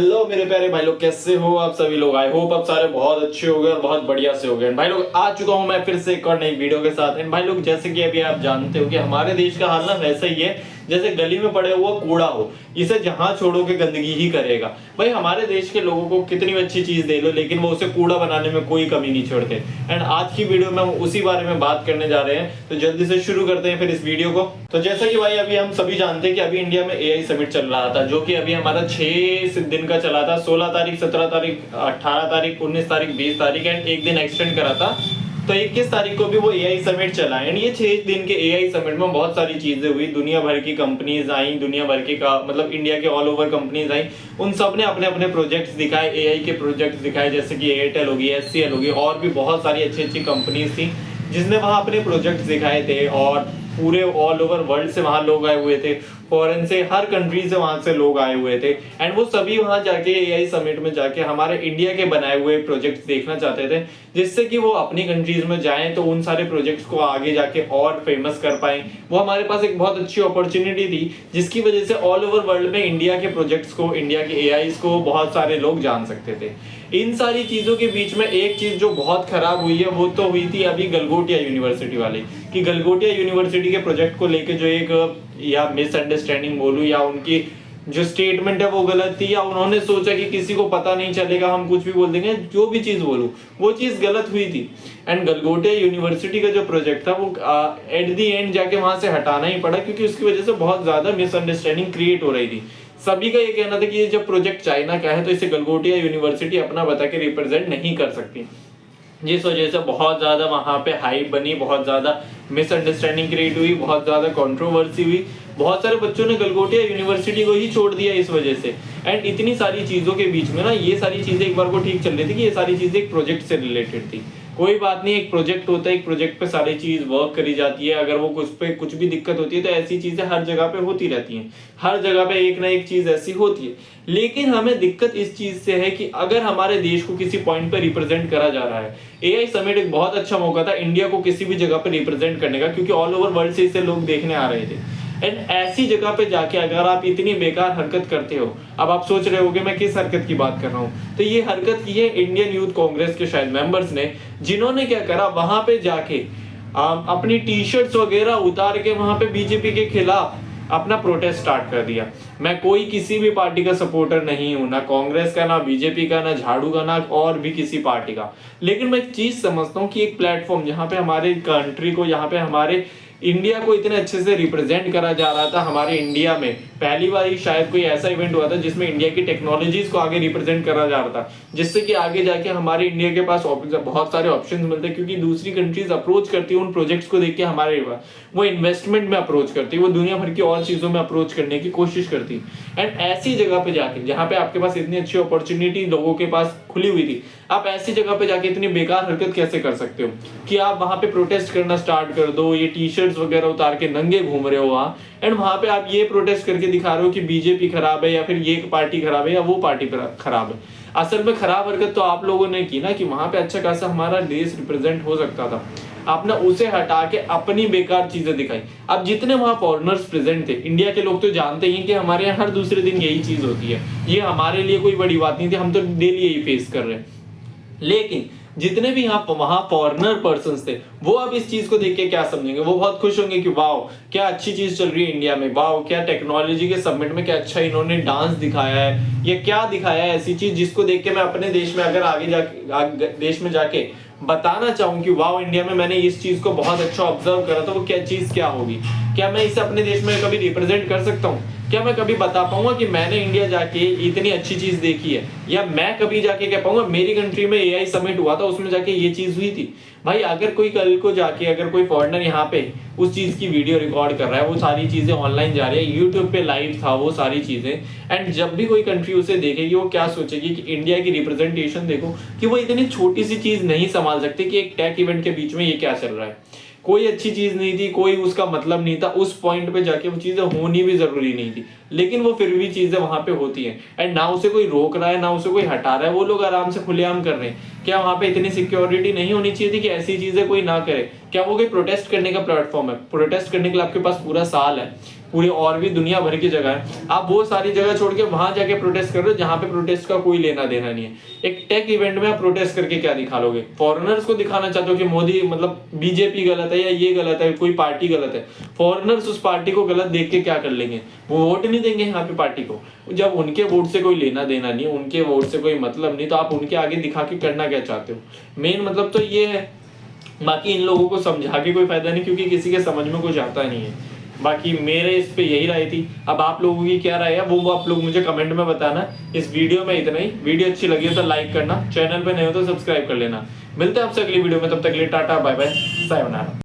Hello मेरे प्यारे भाई लोग, कैसे हो आप सभी लोग। आई होप आप सारे बहुत अच्छे हो गए और बहुत बढ़िया से हो गए। भाई लोग आ चुका हूं मैं फिर से एक और नई वीडियो के साथ। एंड भाई लोग जैसे कि अभी आप जानते हो कि हमारे देश का हाल ना वैसा ही है जैसे गली में पड़े हुआ कूड़ा हो, इसे जहां छोड़ोगे गंदगी ही करेगा। भाई हमारे देश के लोगों को कितनी अच्छी चीज दे लो लेकिन वो उसे कूड़ा बनाने में कोई कमी नहीं छोड़ते। एंड आज की वीडियो में हम उसी बारे में बात करने जा रहे हैं, तो जल्दी से शुरू करते हैं फिर इस वीडियो को। तो जैसा कि भाई अभी हम सभी जानते हैं कि अभी इंडिया में एआई समिट चल रहा था, जो कि अभी हमारा 6 दिन का चला था। 16 तारीख, 17 तारीख, 18 तारीख, 19 तारीख, 20 तारीख एंड एक दिन एक्सटेंड करा था, तो 21 तारीख को भी वो एआई समिट चला। एंड ये 6 दिन के एआई समिट में बहुत सारी चीजें हुई। दुनिया भर की कंपनीज आई, दुनिया भर की मतलब इंडिया के ऑल ओवर कंपनीज आई। उन सब ने अपने अपने प्रोजेक्ट्स दिखाए, एआई के प्रोजेक्ट्स दिखाए, जैसे कि एयरटेल होगी, एचसीएल होगी, और भी बहुत सारी अच्छी अच्छी कंपनीज थी जिसने वहां अपने प्रोजेक्ट्स दिखाए थे। और पूरे ऑल ओवर वर्ल्ड से वहां लोग आए हुए थे, फॉरेन से, हर कंट्री से वहां से लोग आए हुए थे। एंड वो सभी वहां जाके एआई समिट में जाके हमारे इंडिया के बनाए हुए प्रोजेक्ट्स देखना चाहते थे, जिससे कि वो अपनी कंट्रीज में जाएं तो उन सारे प्रोजेक्ट्स को आगे जाके और फेमस कर पाए। वो हमारे पास एक बहुत अच्छी अपॉर्चुनिटी थी जिसकी वजह से ऑल ओवर वर्ल्ड में इंडिया के प्रोजेक्ट्स को, इंडिया के एआईज को बहुत सारे लोग जान सकते थे। इन सारी चीजों के बीच में एक चीज जो बहुत खराब हुई है वो तो हुई थी अभी गलगोटिया यूनिवर्सिटी वाली, कि गलगोटिया यूनिवर्सिटी के प्रोजेक्ट को लेके जो एक या मिसअंडरस्टैंडिंग बोलूं या उनकी जो स्टेटमेंट है वो गलत थी, या उन्होंने सोचा कि किसी को पता नहीं चलेगा, हम कुछ भी बोल देंगे, जो भी चीज बोलूं वो चीज गलत हुई थी। एंड गलगोटिया यूनिवर्सिटी का जो प्रोजेक्ट था वो एट दी एंड जाके वहां से हटाना ही पड़ा, क्योंकि उसकी वजह से बहुत ज्यादा मिसअंडरस्टैंडिंग क्रिएट हो रही थी। सभी का ये कहना था कि ये जब प्रोजेक्ट चाइना का है तो इसे गलगोटिया यूनिवर्सिटी अपना बता के रिप्रेजेंट नहीं कर सकती, जिस वजह से बहुत ज्यादा वहां पे हाइप बनी, बहुत ज्यादा मिसअंडरस्टैंडिंग क्रिएट हुई, बहुत ज्यादा कंट्रोवर्सी हुई। बहुत सारे बच्चों ने गलगोटिया यूनिवर्सिटी को ही छोड़ दिया इस वजह से। एंड इतनी सारी चीजों के बीच में ना ये सारी चीजें एक बार को ठीक चल रही थी कि ये सारी चीजें एक प्रोजेक्ट से रिलेटेड थी। कोई बात नहीं, एक प्रोजेक्ट होता है, एक प्रोजेक्ट पे सारी चीज वर्क करी जाती है। अगर वो कुछ पे कुछ भी दिक्कत होती है तो ऐसी चीजें हर जगह पे होती रहती हैं, हर जगह पे एक ना एक चीज ऐसी होती है। लेकिन हमें दिक्कत इस चीज से है कि अगर हमारे देश को किसी पॉइंट पे रिप्रेजेंट करा जा रहा है, एआई समिट एक बहुत अच्छा मौका था इंडिया को किसी भी जगह पे रिप्रेजेंट करने का, क्योंकि ऑल ओवर वर्ल्ड से इसे लोग देखने आ रहे थे। एंड ऐसी जगह पे जाके अगर आप इतनी बेकार हरकत करते हो, अब आप सोच रहे होगे मैं किस हरकत की बात कर रहा हूँ, तो ये हरकत की है इंडियन यूथ कांग्रेस के शायद मेंबर्स ने, जिन्होंने क्या करा, वहां पे जाके अपनी टी शर्ट्स वगैरह उतार के वहां पे बीजेपी के खिलाफ अपना प्रोटेस्ट स्टार्ट कर दिया। मैं कोई किसी भी पार्टी का सपोर्टर नहीं हूं, ना कांग्रेस का, ना बीजेपी का, ना झाड़ू का, ना और भी किसी पार्टी का। लेकिन मैं एक चीज समझता हूँ कि एक प्लेटफॉर्म जहां पे हमारे कंट्री को, यहाँ पे हमारे इंडिया को इतने अच्छे से रिप्रेजेंट करा जा रहा था। हमारे इंडिया में पहली बार ही शायद कोई ऐसा इवेंट हुआ था जिसमें इंडिया की टेक्नोलॉजीज को आगे रिप्रेजेंट करा जा रहा था, जिससे कि आगे जाके हमारे इंडिया के पास बहुत सारे ऑप्शंस मिलते हैं, क्योंकि दूसरी कंट्रीज अप्रोच करती है उन प्रोजेक्ट्स को देख के हमारे, वो इन्वेस्टमेंट में अप्रोच करती है, वो दुनिया भर की और चीजों में अप्रोच करने की कोशिश करती है। एंड ऐसी जगह पे जाके जहाँ पे आपके पास इतनी अच्छी अपॉर्चुनिटी लोगों के पास खुली हुई थी, आप ऐसी जगह पे जाके इतनी बेकार हरकत कैसे कर सकते हो कि आप वहां पे प्रोटेस्ट करना स्टार्ट कर दो, ये टी शर्ट्स वगैरह उतार के नंगे घूम रहे हो वहां, एंड वहां पे आप ये प्रोटेस्ट करके दिखा रहे हो कि बीजेपी खराब है या फिर ये पार्टी खराब है या वो पार्टी खराब है। असल में खराब हरकत तो आप लोगों ने की ना, कि वहां पे अच्छा खासा हमारा देश रिप्रेजेंट हो सकता था, आपने उसे हटा के अपनी बेकार चीजें दिखाई। अब जितने वहां फॉरेनर्स प्रेजेंट थे, इंडिया के लोग तो जानते ही कि हमारे यहाँ हर दूसरे दिन यही चीज होती है, ये हमारे लिए कोई बड़ी बात नहीं थी, हम तो डेली यही फेस कर रहे हैं। लेकिन जितने भी वहां फॉरेनर पर्संस थे, वो अब इस चीज को देख के क्या समझेंगे, वो बहुत खुश होंगे कि वाओ क्या अच्छी चीज चल रही है इंडिया में, वाओ क्या टेक्नोलॉजी के समिट में क्या अच्छा इन्होंने डांस दिखाया है, ये क्या दिखाया है ऐसी चीज जिसको देख के मैं अपने देश में अगर आगे देश में जाके बताना चाहूँ कि वाओ इंडिया में मैंने इस चीज को बहुत अच्छा ऑब्जर्व करा, तो वो क्या चीज क्या होगी, क्या मैं इसे अपने देश में कभी रिप्रेजेंट कर सकता हूँ, क्या मैं कभी बता पाऊंगा कि मैंने इंडिया जाके इतनी अच्छी चीज देखी है, या मैं कभी जाके कह पाऊंगा मेरी कंट्री में एआई समिट हुआ था उसमें जाके ये चीज हुई थी। भाई अगर कोई कल को जाके अगर कोई फॉरेनर यहाँ पे उस चीज की वीडियो रिकॉर्ड कर रहा है, वो सारी चीजें ऑनलाइन जा रही है, यूट्यूब पे लाइव था वो सारी चीजें, एंड जब भी कोई कंट्री उसे देखेगी वो क्या सोचेगी कि इंडिया की रिप्रेजेंटेशन देखो कि वो इतनी छोटी सी चीज नहीं संभाल सकते कि एक टेक इवेंट के बीच में ये क्या चल रहा है। कोई अच्छी चीज नहीं थी, कोई उसका मतलब नहीं था, उस पॉइंट पे जाके वो चीजें होनी भी जरूरी नहीं थी, लेकिन वो फिर भी चीजें वहां पे होती हैं एंड ना उसे कोई रोक रहा है ना उसे कोई हटा रहा है, वो लोग आराम से खुलेआम कर रहे हैं। क्या वहां पे इतनी सिक्योरिटी नहीं होनी चाहिए थी कि ऐसी चीजें कोई ना करे? क्या वो कोई प्रोटेस्ट करने का प्लेटफॉर्म है? प्रोटेस्ट करने के लिए आपके पास पूरा साल है, पूरी और भी दुनिया भर की जगह है, आप वो सारी जगह छोड़ के वहां जाके प्रोटेस्ट कर रहे हो जहां पे प्रोटेस्ट का कोई लेना देना नहीं है। एक टेक इवेंट में आप प्रोटेस्ट करके क्या दिखा लोगे? फॉरेनर्स को दिखाना चाहते हो कि मोदी मतलब बीजेपी गलत है या ये गलत है, कोई पार्टी गलत है। फॉरेनर्स उस पार्टी को गलत देख के क्या कर लेंगे? वो वोट नहीं देंगे यहाँ पे पार्टी को। जब उनके वोट से कोई लेना देना नहीं, उनके वोट से कोई मतलब नहीं, तो आप उनके आगे दिखा के करना क्या चाहते हो? मेन मतलब तो ये है। बाकी इन लोगों को समझा के कोई फायदा नहीं, क्योंकि किसी के समझ में कुछ आता नहीं है। बाकी मेरे इस पे यही राय थी। अब आप लोगों की क्या राय है वो आप लोग मुझे कमेंट में बताना। इस वीडियो में इतना ही। वीडियो अच्छी लगी हो तो लाइक करना, चैनल पे नए हो तो सब्सक्राइब कर लेना। मिलते हैं आपसे अगली वीडियो में, तब तक के लिए टाटा बाय बाय सायोनारा।